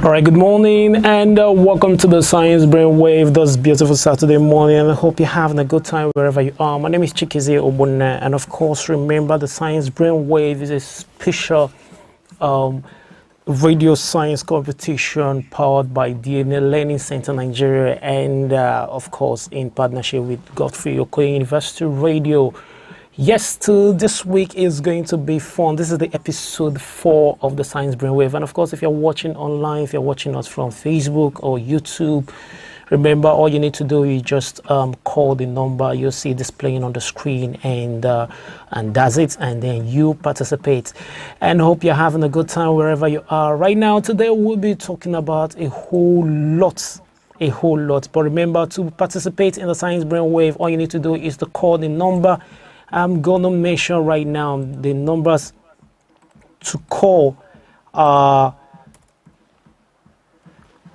All right, good morning and welcome to the Science Brainwave this beautiful Saturday morning. And I hope you're having a good time wherever you are. My name is Chikizie Obunne, and of course, remember the Science Brainwave is a special radio science competition powered by DNA Learning Center Nigeria, and of course, in partnership with Godfrey Okoye University Radio. Yes, this week is going to be fun. This is the episode 4 of the Science Brainwave. And of course, if you're watching online, if you're watching us from Facebook or YouTube, remember all you need to do is just call the number you'll see displaying on the screen, and that's it. And then you participate. And hope you're having a good time wherever you are. Right now, today we'll be talking about a whole lot. But remember, to participate in the Science Brainwave, all you need to do is to call the number. I'm gonna mention right now the numbers to call.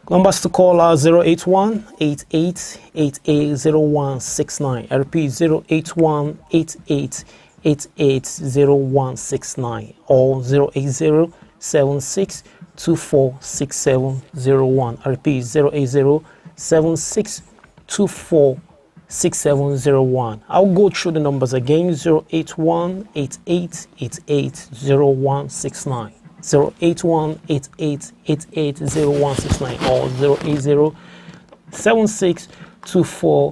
Numbers to call are 081-8888-0169. I repeat, 081-8888-0169 or 080-7624-6701. I repeat, 080-7624-6701. I'll go through the numbers again. 081-8888-0169, 081-8888-0169 or 080-7624-6701,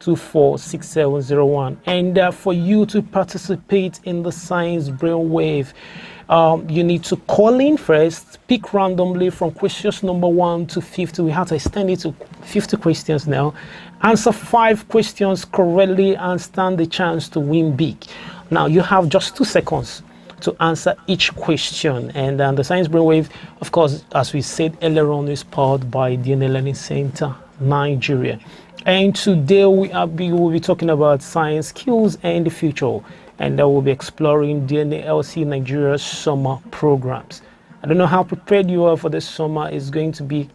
080-7624-6701. And for you to participate in the Science Brainwave, you need to call in first, pick randomly from questions number 1 to 50. We have to extend it to 50 questions now. Answer 5 questions correctly and stand the chance to win big. Now you have just 2 seconds to answer each question. And the Science Brainwave, of course, as we said earlier on, is powered by DNA Learning Center Nigeria. And today we will be talking about science skills and the future. And we'll be exploring DNALC Nigeria's summer programs. I don't know how prepared you are for this summer. It's going to be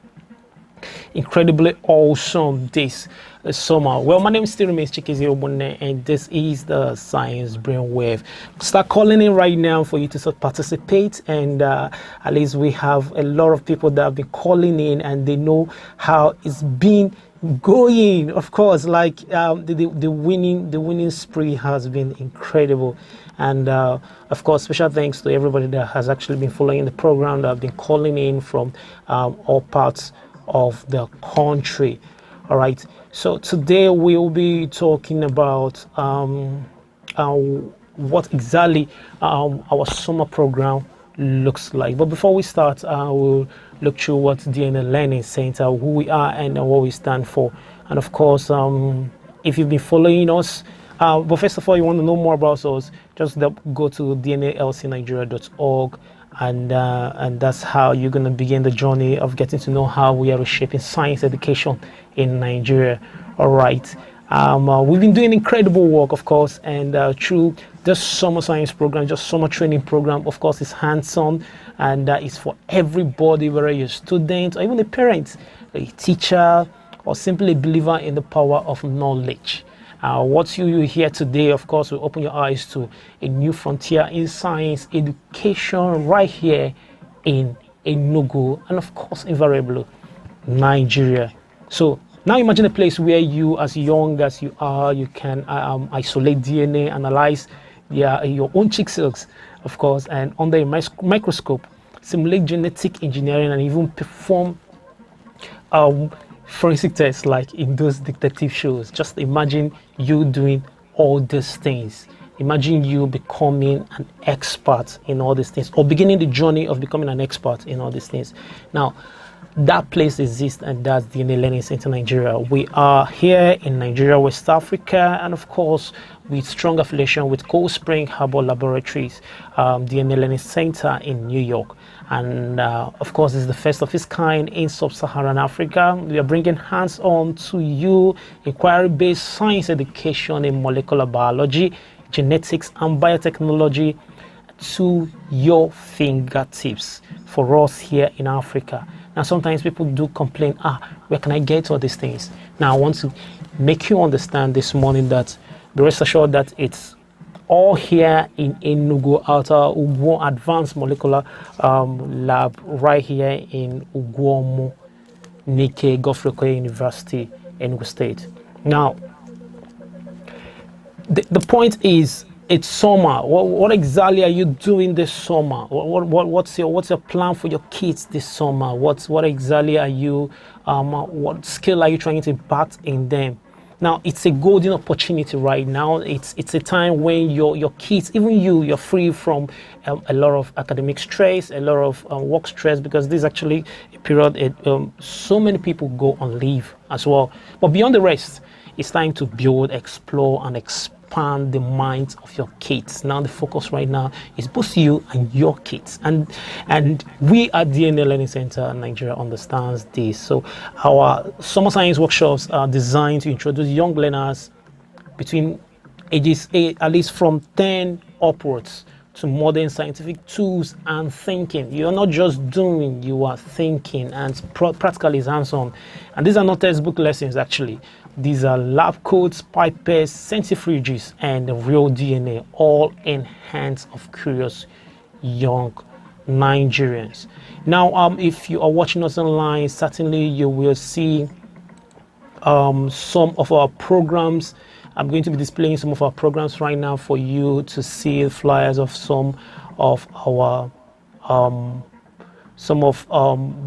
incredibly awesome this summer. Well, my name still remains Chikizie Obunne, and this is the Science Brainwave. Start calling in right now for you to participate, and at least we have a lot of people that have been calling in, and they know how it's been going. Of course, like the winning spree has been incredible, and of course, special thanks to everybody that has actually been following the program, that have been calling in from all parts of the country. All right, so today we will be talking about what exactly our summer program looks like. But before we start, we'll look through what DNA Learning Center, who we are and what we stand for. And of course, if you've been following us, but first of all, you want to know more about us, just go to dnalcnigeria.org, and that's how you're going to begin the journey of getting to know how we are reshaping science education in Nigeria. All right. We've been doing incredible work, of course, and through this summer science program, just summer training program, of course, it's hands-on, and it's for everybody, whether you're a student or even a parent, a teacher, or simply a believer in the power of knowledge? What you hear today, of course, will open your eyes to a new frontier in science education right here in Enugu, and of course, invariably, Nigeria. So now imagine a place where you, as young as you are, you can isolate DNA, analyze your own cheek cells, of course, and under a microscope, simulate genetic engineering, and even perform forensic tests like in those detective shows. Just imagine you doing all these things. Imagine you becoming an expert in all these things, or beginning the journey of becoming an expert in all these things. Now, that place exists, and that's DNA Learning Center Nigeria. We are here in Nigeria, West Africa, and of course with strong affiliation with Cold Spring Harbor Laboratories, DNA Learning Center in New York. And of course, it's the first of its kind in sub-Saharan Africa. We are bringing hands-on to you inquiry-based science education in molecular biology, genetics, and biotechnology to your fingertips for us here in Africa. Now, sometimes people do complain, where can I get all these things? Now, I want to make you understand this morning that be rest assured that it's all here in Enugu, Outer Ugwo Advanced Molecular Lab, right here in Ugwomo, Nike Gofreko University, Enugu State. Now, the point is, it's summer. What exactly are you doing this summer? What's your plan for your kids this summer? What exactly are you? What skill are you trying to impact in them? Now, it's a golden opportunity right now. It's a time when your kids, even you're free from a lot of academic stress, a lot of work stress, because this is actually a period so many people go on leave as well. But beyond the rest, it's time to build, explore, and expand the minds of your kids. Now the focus right now is both you and your kids, and we at DNA Learning Center Nigeria understands this. So our summer science workshops are designed to introduce young learners between ages 8, at least from 10 upwards, to modern scientific tools and thinking. You're not just doing, you are thinking, and practically is hands-on. And these are not textbook lessons, actually. These are lab coats, pipettes, centrifuges, and real DNA, all in hands of curious young Nigerians. Now, if you are watching us online, certainly you will see some of our programs. I'm going to be displaying some of our programs right now for you to see flyers of some of our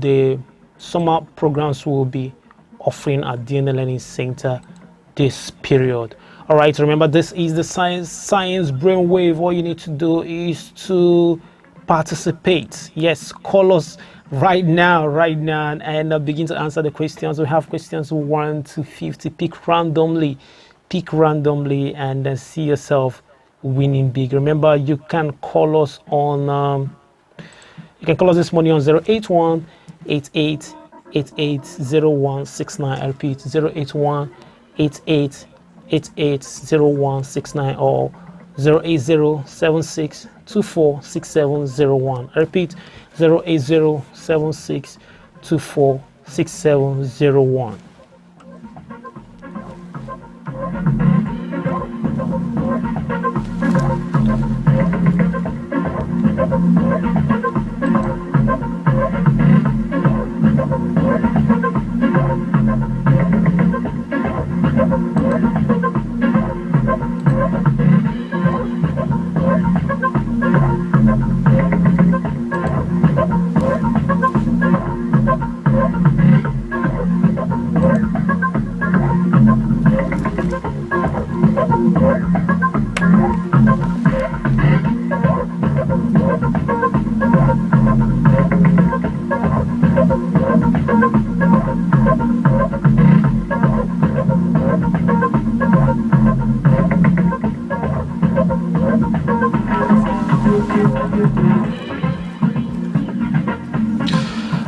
the summer programs will be offering at DNA Learning Center this period. All right, remember, this is the Science Brainwave. All you need to do is to participate. Yes, call us right now, and begin to answer the questions. We have questions 1 to 50. Pick randomly, and then see yourself winning big. Remember, you can call us on this morning on 081 88 880169. I repeat, 081 88 880169 or 08076246701. I repeat, 08076246701.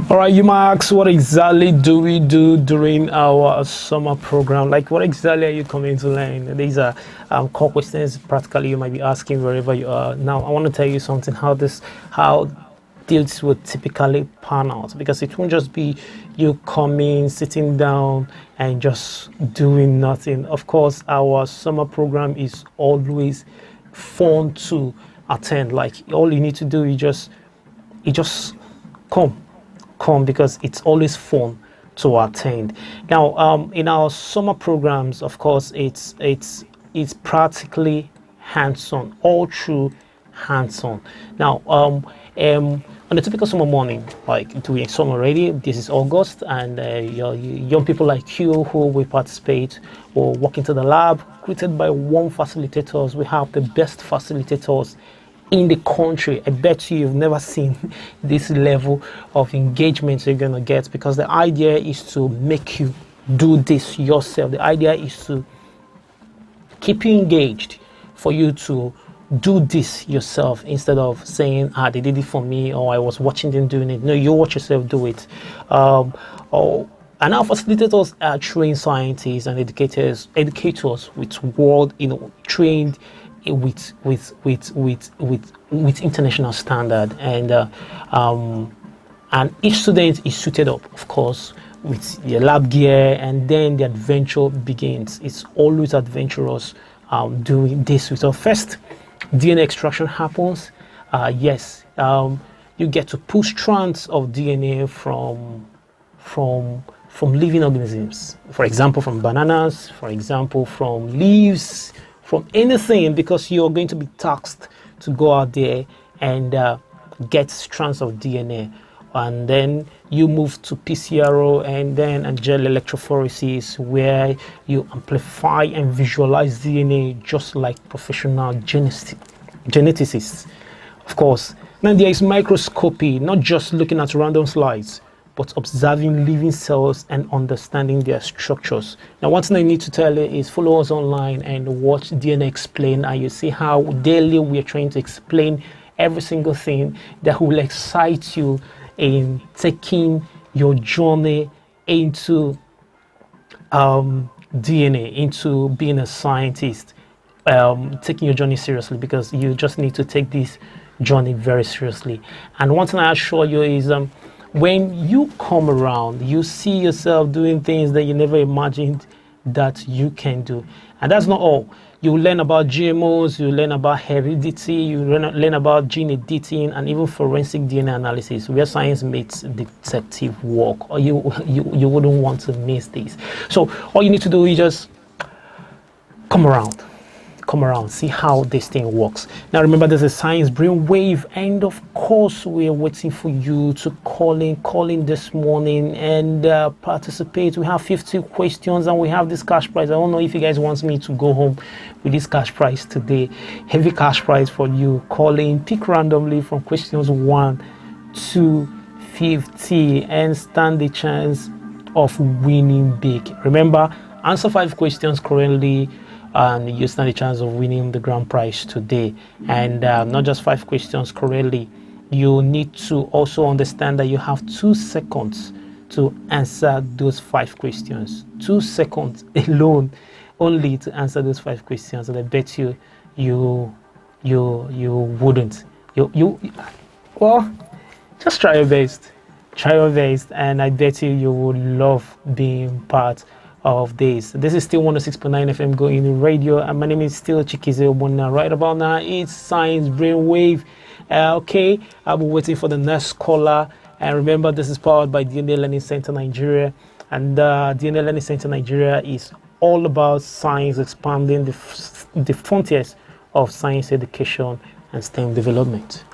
All right, you might ask, what exactly do we do during our summer program? Like, what exactly are you coming to learn? These are core questions practically you might be asking wherever you are. Now, I want to tell you something, how this would typically pan out, because it won't just be you coming, sitting down, and just doing nothing. Of course, our summer program is always fun to attend. Like, all you need to do is just come, because it's always fun to attend. Now, in our summer programs, of course, it's practically hands-on, all through hands-on. Now, on a typical summer morning, like doing summer already, this is August, and your young people like you who will participate will walk into the lab, greeted by one facilitators. We have the best facilitators in the country. I bet you've never seen this level of engagement you're gonna get, because the idea is to make you do this yourself. The idea is to keep you engaged, for you to do this yourself, instead of saying, they did it for me, or I was watching them doing it. No, you watch yourself do it. And our facilitators are trained scientists and educators with trained with international standard, and each student is suited up, of course, with their lab gear, and then the adventure begins. It's always adventurous doing this. So first, DNA extraction happens. Yes, you get to pull strands of DNA from living organisms. For example, from bananas. For example, from leaves. From anything, because you're going to be tasked to go out there and get strands of DNA. And then you move to PCR and then gel electrophoresis, where you amplify and visualize DNA just like professional geneticists. Of course, then there is microscopy, not just looking at random slides, but observing living cells and understanding their structures. Now, one thing I need to tell you is follow us online and watch DNA Explain, and you see how daily we are trying to explain every single thing that will excite you in taking your journey into DNA, into being a scientist, taking your journey seriously, because you just need to take this journey very seriously. And one thing I assure you is when you come around, you see yourself doing things that you never imagined that you can do. And that's not all. You learn about GMOs, you learn about heredity, you learn about gene editing, and even forensic DNA analysis, where science meets detective work. Or you wouldn't want to miss this. So all you need to do is just come around, see how this thing works. Now remember, there's a Science Brainwave, and of course we are waiting for you to call in this morning and participate. We have 50 questions and we have this cash prize. I don't know if you guys want me to go home with this cash prize today. Heavy cash prize for you. Call in, pick randomly from questions 1 to 50 and stand the chance of winning big. Remember, answer 5 questions correctly and you stand a chance of winning the grand prize today. And not just 5 questions correctly, you need to also understand that you have 2 seconds to answer those 5 questions. 2 seconds alone only to answer those 5 questions, and I bet you wouldn't. Well, just try your best, and I bet you would love being part of this. This is still 106.9 FM going in radio, and my name is still Chikize Obuna. Right about now, it's Science Brainwave. Okay, I'll be waiting for the next caller. And remember, this is powered by DNA Learning Center Nigeria, and DNA Learning Center Nigeria is all about science, expanding the frontiers of science education and STEM development.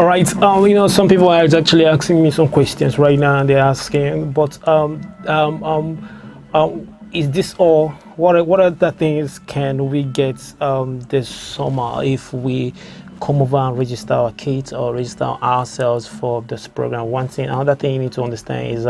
All right. Some people are actually asking me some questions right now, and they're asking, but is this all? What other things can we get this summer if we come over and register our kids or register ourselves for this program? Another thing you need to understand is,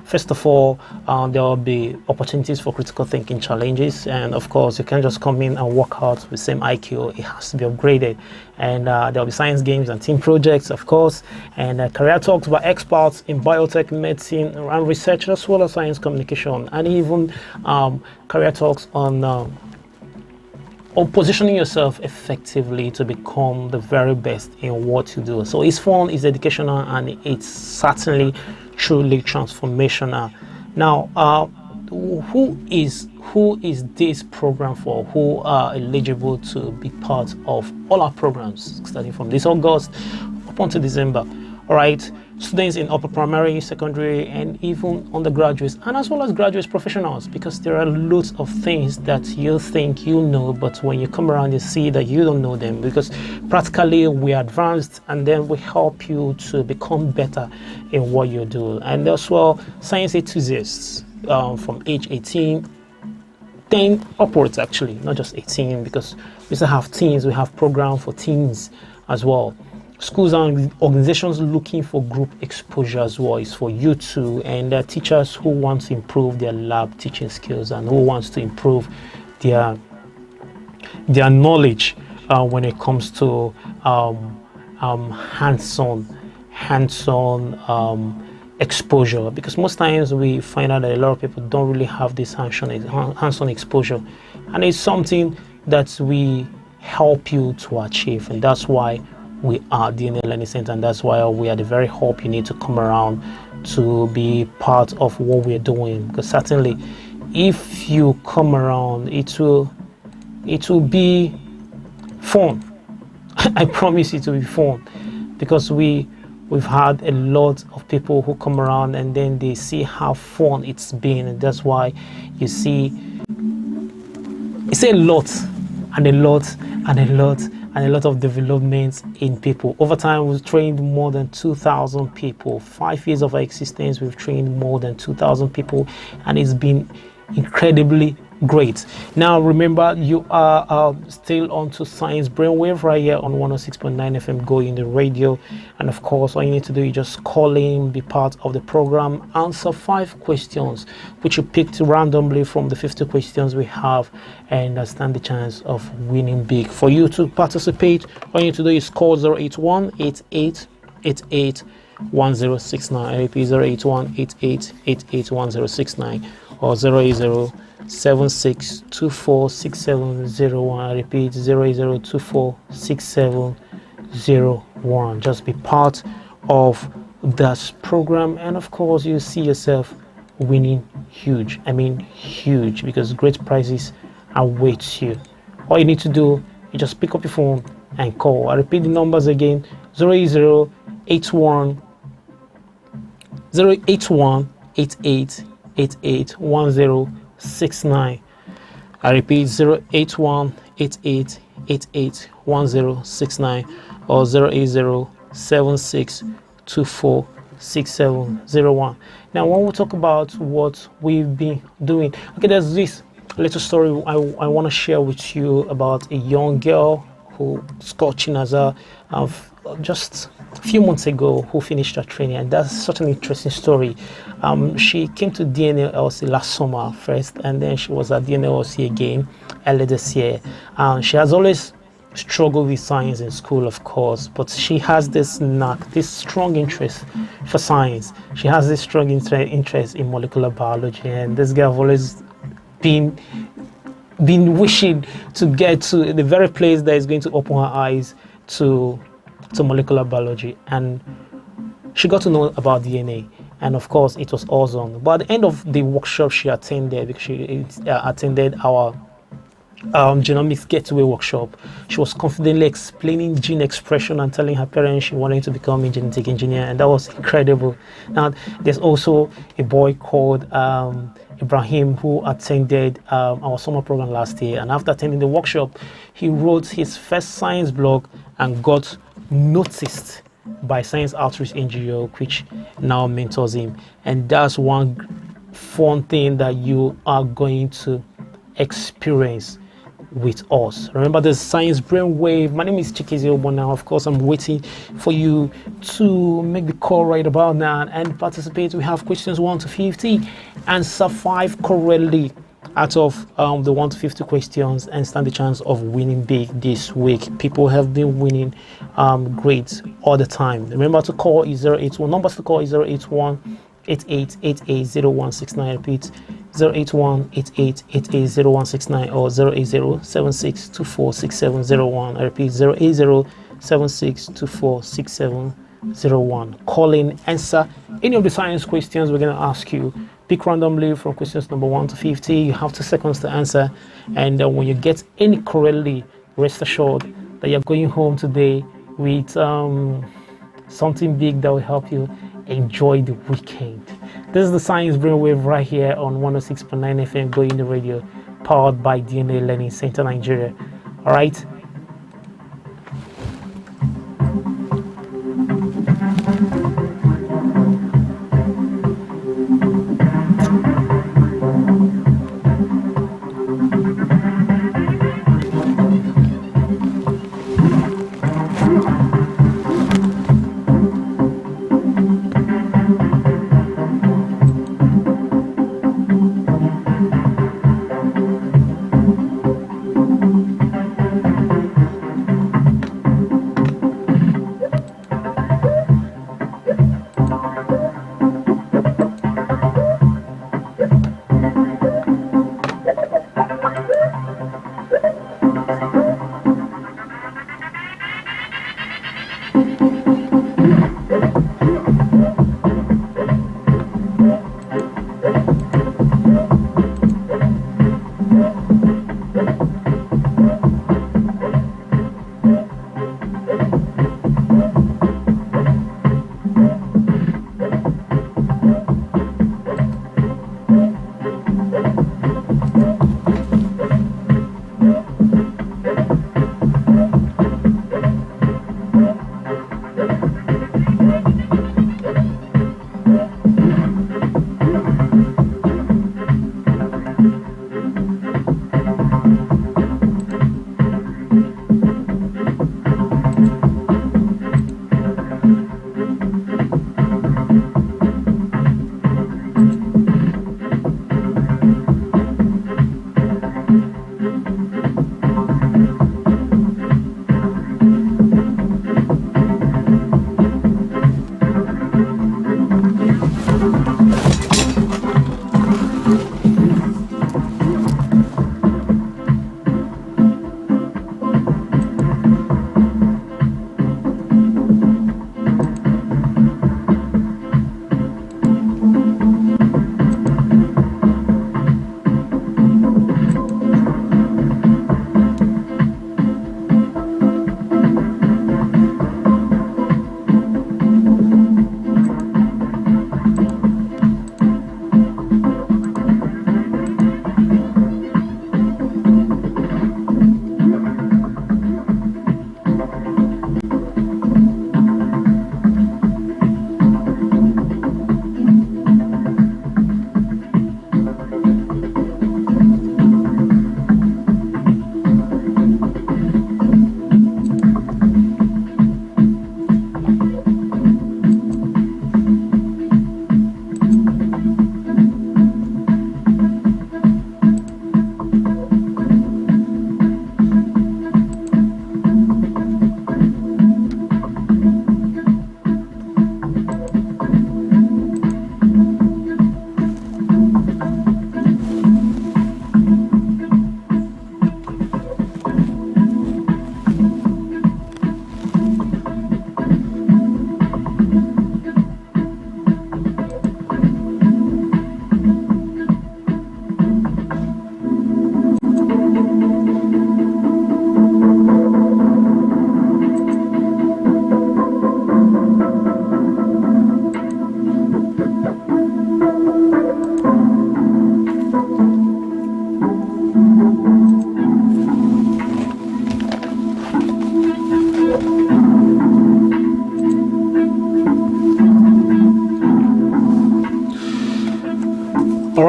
first of all, there will be opportunities for critical thinking challenges, and of course, you can't just come in and work out with the same IQ. It has to be upgraded, and there will be science games and team projects, of course, and career talks by experts in biotech, medicine, and research, as well as science communication, and even career talks on positioning yourself effectively to become the very best in what you do. So it's fun, it's educational, and it's certainly truly transformational. Now, who is this program for? Who are eligible to be part of all our programs starting from this August up until December? All right, students in upper primary, secondary, and even undergraduates, and as well as graduate professionals, because there are loads of things that you think you know, but when you come around, you see that you don't know them, because practically we are advanced, and then we help you to become better in what you do. And as well, science enthusiasts from age 18, 10 upwards, actually, not just 18, because we still have teens, we have programs for teens as well. Schools and organizations looking for group exposure as well is for you too, and teachers who want to improve their lab teaching skills and who wants to improve their knowledge when it comes to hands-on exposure, because most times we find out that a lot of people don't really have this hands-on exposure, and it's something that we help you to achieve, and that's why we are DNA Learning Center, and that's why we are the very hope you need to come around to be part of what we're doing. Because certainly, if you come around, it will be fun. I promise it will be fun, because we've had a lot of people who come around and then they see how fun it's been, and that's why you see it's a lot and a lot and a lot and a lot of developments in people. Over time, we've trained more than 2,000 people. 5 years of our existence, we've trained more than 2,000 people, and it's been incredibly great. Now, remember, you are still on to Science Brainwave right here on 106.9 FM Go in the radio. And of course, all you need to do is just call in, be part of the program, answer 5 questions, which you picked randomly from the 50 questions we have, and stand the chance of winning big. For you to participate, all you need to do is call 081-8888-1069. I repeat, 081-8888-1069 or 080-7624-6701. I repeat, 080-24-6701. Just be part of that program, and of course you see yourself winning huge. I mean huge, because great prizes await you. All you need to do is just pick up your phone and call. I repeat the numbers again: 080-81 8888-1069. I repeat, 081-8888-1069 or 080-7624-6701. Now, when we talk about what we've been doing, okay, there's this little story I want to share with you about a young girl who scored Chinaza just a few months ago, who finished her training, and that's such an interesting story. She came to DNLC last summer first, and then she was at DNLC again earlier this year. She has always struggled with science in school, of course, but she has this knack, this strong interest for science. She has this strong interest in molecular biology, and this girl has always been wishing to get to the very place that is going to open her eyes to molecular biology, and she got to know about DNA, and of course it was awesome. But at the end of the workshop she attended, because she attended our genomics getaway workshop, she was confidently explaining gene expression and telling her parents she wanted to become a genetic engineer, and that was incredible. Now, there's also a boy called Ibrahim, who attended our summer program last year, and after attending the workshop, he wrote his first science blog and got noticed by Science Outreach NGO, which now mentors him. And that's one fun thing that you are going to experience with us. Remember the Science Brainwave. My name is Chikizi Obona. Of course, I'm waiting for you to make the call right about now and participate. We have questions 1 to 50. Answer 5 correctly out of the 1 to 50 questions and stand the chance of winning big this week. People have been winning great all the time. Remember to call is 081. Numbers to call is 081 88880169. Repeat, 081 88880169 or 08076246701. I repeat, 08076246701. Call in, answer any of the science questions we're going to ask you. Pick randomly from questions number 1 to 50. You have 2 seconds to answer, and when you get any correctly, rest assured that you're going home today with something big that will help you enjoy the weekend. This is the Science Brainwave right here on 106.9 FM Going the Radio, powered by DNA Learning Center Nigeria. All right.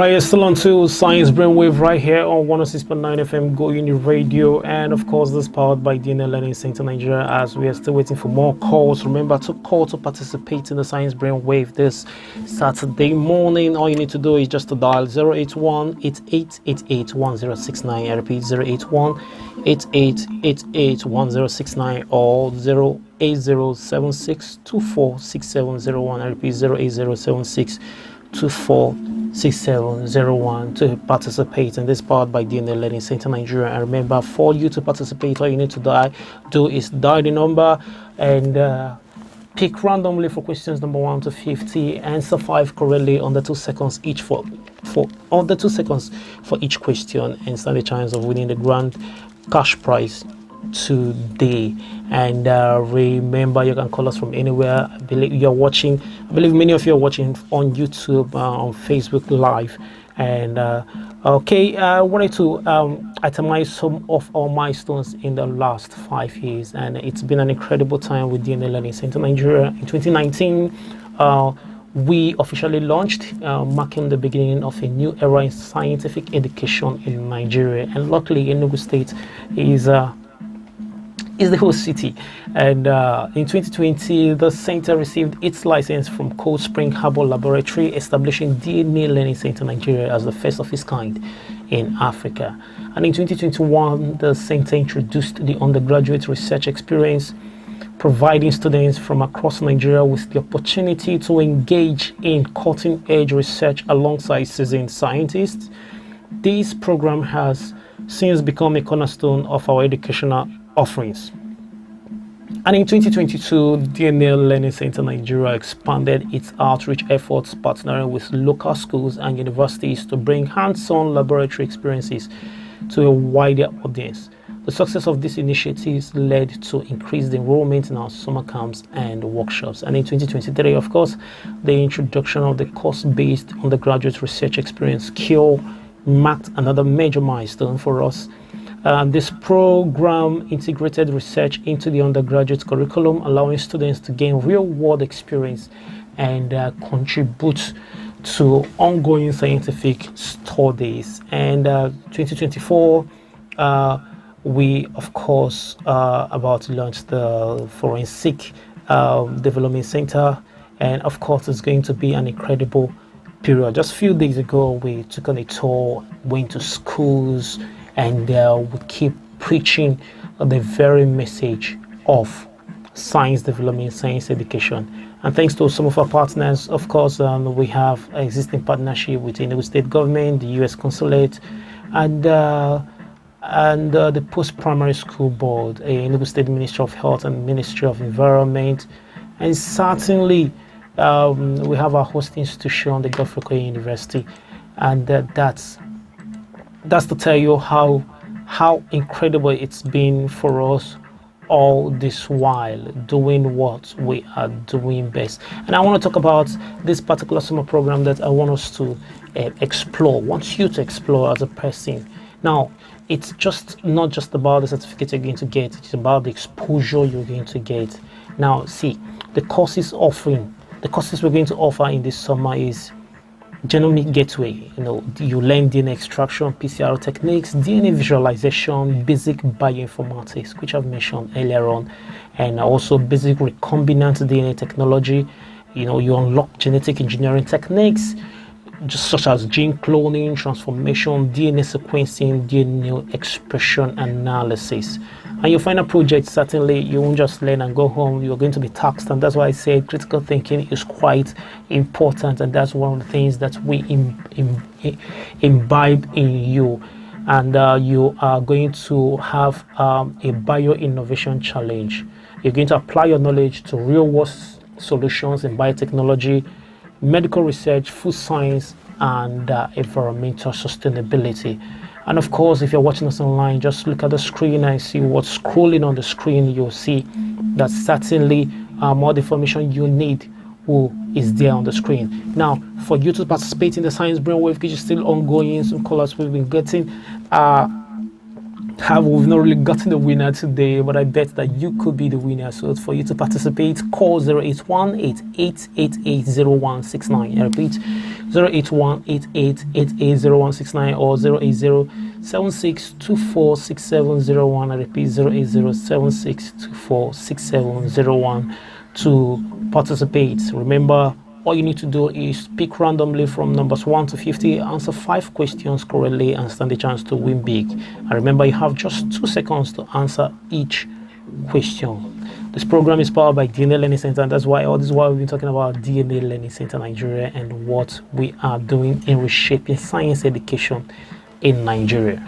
right, you're still on to Science Brainwave right here on 106.9 FM Go Uni Radio, and of course, this powered by DNA Learning Center Nigeria. As we are still waiting for more calls, remember to call to participate in the Science Brainwave this Saturday morning. All you need to do is just to dial 081-8888-1069. I repeat, 081-8888-1069 or 08076246701. I repeat, 08076246701 to participate in this powered by DNA Learning Center Nigeria. And remember, for you to participate, all you need to do is dial the number and pick randomly for questions number 1 to 50. Answer 5 correctly under 2 seconds each for under 2 seconds for each question, and stand a chance of winning the grand cash prize today. And remember, you can call us from anywhere. I believe many of you are watching on YouTube, on Facebook Live. And I wanted to itemize some of our milestones in the last 5 years, and it's been an incredible time with DNA Learning Center Nigeria. In 2019, we officially launched, marking the beginning of a new era in scientific education in Nigeria. And luckily, Enugu State is the host city. And in 2020, the center received its license from Cold Spring Harbor Laboratory, establishing DNA Learning Center Nigeria as the first of its kind in Africa. And in 2021, the center introduced the undergraduate research experience, providing students from across Nigeria with the opportunity to engage in cutting-edge research alongside seasoned scientists. This program has since become a cornerstone of our educational offerings. And in 2022, DNA Learning Center Nigeria expanded its outreach efforts, partnering with local schools and universities to bring hands-on laboratory experiences to a wider audience. The success of these initiatives led to increased enrollment in our summer camps and workshops. And in 2023, of course, the introduction of the course-based undergraduate research experience (CURE) marked another major milestone for us. This program integrated research into the undergraduate curriculum, allowing students to gain real-world experience and contribute to ongoing scientific studies. And 2024, we, of course, about to launch the Forensic Development Center, and of course, it's going to be an incredible period. Just a few days ago, we took on a tour, went to schools, and we keep preaching the very message of science development, science education. And thanks to some of our partners, of course, we have an existing partnership with the Enugu State government, the U.S. Consulate, and the Post-Primary School Board, Enugu State Ministry of Health and Ministry of Environment, and certainly we have our host institution, the Godfrey University, and that's to tell you how incredible it's been for us all this while doing what we are doing best. And I want to talk about this particular summer program that I want us to explore, want you to explore as a person. Now, it's not just about the certificate you're going to get, it's about the exposure you're going to get. Now, see, the courses we're going to offer in this summer is Genomic Gateway. You learn DNA extraction, PCR techniques, DNA visualization, basic bioinformatics, which I've mentioned earlier on, and also basic recombinant DNA technology. You unlock genetic engineering techniques, just such as gene cloning, transformation, DNA sequencing, DNA expression analysis. And your final project, certainly, you won't just learn and go home. You're going to be taxed, and that's why I said critical thinking is quite important, and that's one of the things that we imbibe in you. And you are going to have a bio-innovation challenge. You're going to apply your knowledge to real-world solutions in biotechnology, medical research, food science, and environmental sustainability. And of course, if you're watching us online, just look at the screen and see what's scrolling on the screen. You'll see that certainly more information you need is there on the screen. Now, for you to participate in the Science Brainwave, which is still ongoing, some callers we've been getting, We've not really gotten the winner today, but I bet that you could be the winner. So for you to participate, call 081-8888-0169. I repeat, 081-8888-0169 or 080-7624-6701. I repeat, 080-7624-6701 to participate. Remember, all you need to do is pick randomly from numbers 1 to 50, answer 5 questions correctly, and stand a chance to win big. And remember, you have just 2 seconds to answer each question. This program is powered by DNA Learning Center, and that's why we've been talking about DNA Learning Center Nigeria and what we are doing in reshaping science education in Nigeria.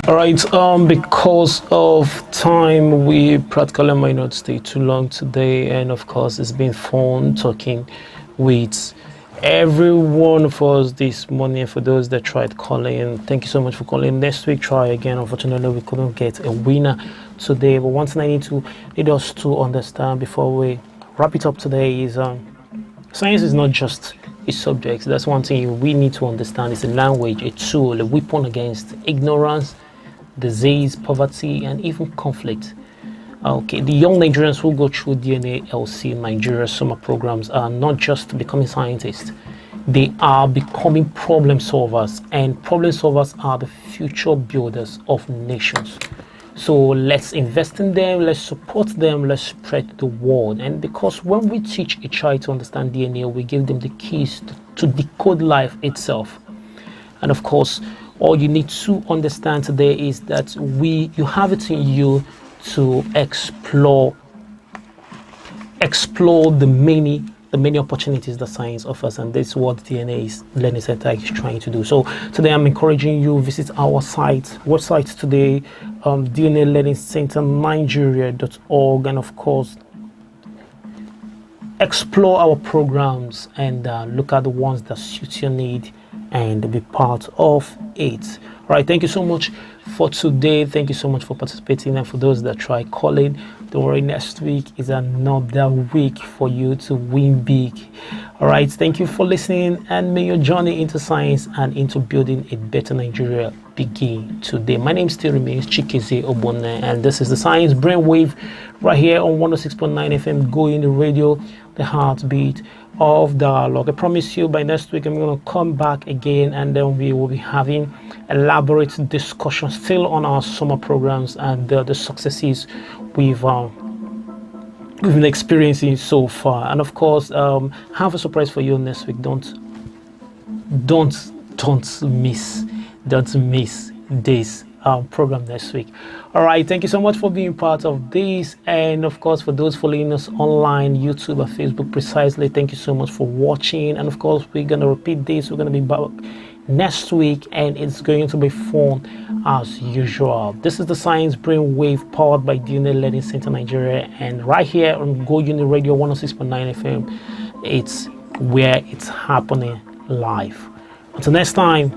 All right, because of time, we practically might not stay too long today, and of course it's been fun talking with every one of us this morning. For those that tried calling, thank you so much for calling. Next week, try again. Unfortunately, we couldn't get a winner today, but one thing I need us to understand before we wrap it up today is science is not just a subject. That's one thing we need to understand. It's a language, a tool, a weapon against ignorance, disease, poverty, and even conflict. Okay, the young Nigerians who go through DNA LC Nigeria summer programs are not just becoming scientists, they are becoming problem solvers, and problem solvers are the future builders of nations. So let's invest in them, let's support them, let's spread the word. And because when we teach a child to understand DNA, we give them the keys to decode life itself. And of course, all you need to understand today is that you have it in you to explore the many opportunities that science offers, and this is what DNA Learning Center is trying to do. So today I'm encouraging you visit our website today, DNA Learning Center Nigeria.org, and of course explore our programs and look at the ones that suit your need and be part of it. All right, thank you so much for today. Thank you so much for participating, and for those that try calling, don't worry, next week is another week for you to win big. All right, thank you for listening, and may your journey into science and into building a better Nigeria begin today. My name still remains Chikeze Obone, and this is the Science Brainwave right here on 106.9 FM, going the radio, the heartbeat of dialogue. I promise you by next week I'm going to come back again, and then we will be having elaborate discussion still on our summer programs and the successes we've been experiencing so far. And of course, have a surprise for you next week. Don't miss this program next week. All right, thank you so much for being part of this, and of course for those following us online, YouTube and Facebook precisely, thank you so much for watching. And of course we're gonna repeat this, we're gonna be back next week, and it's going to be fun as usual. This is the Science Brainwave powered by DNA Learning Center Nigeria, and right here on Go Uni Radio 106.9 FM, it's where it's happening live. Until next time,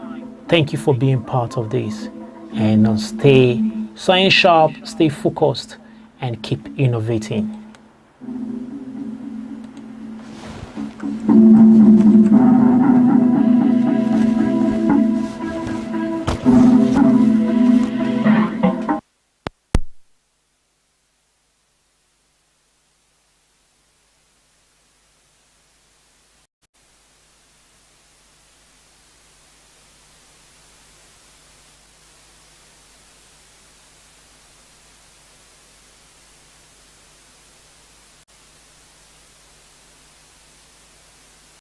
thank you for being part of this, and stay science sharp, stay focused, and keep innovating.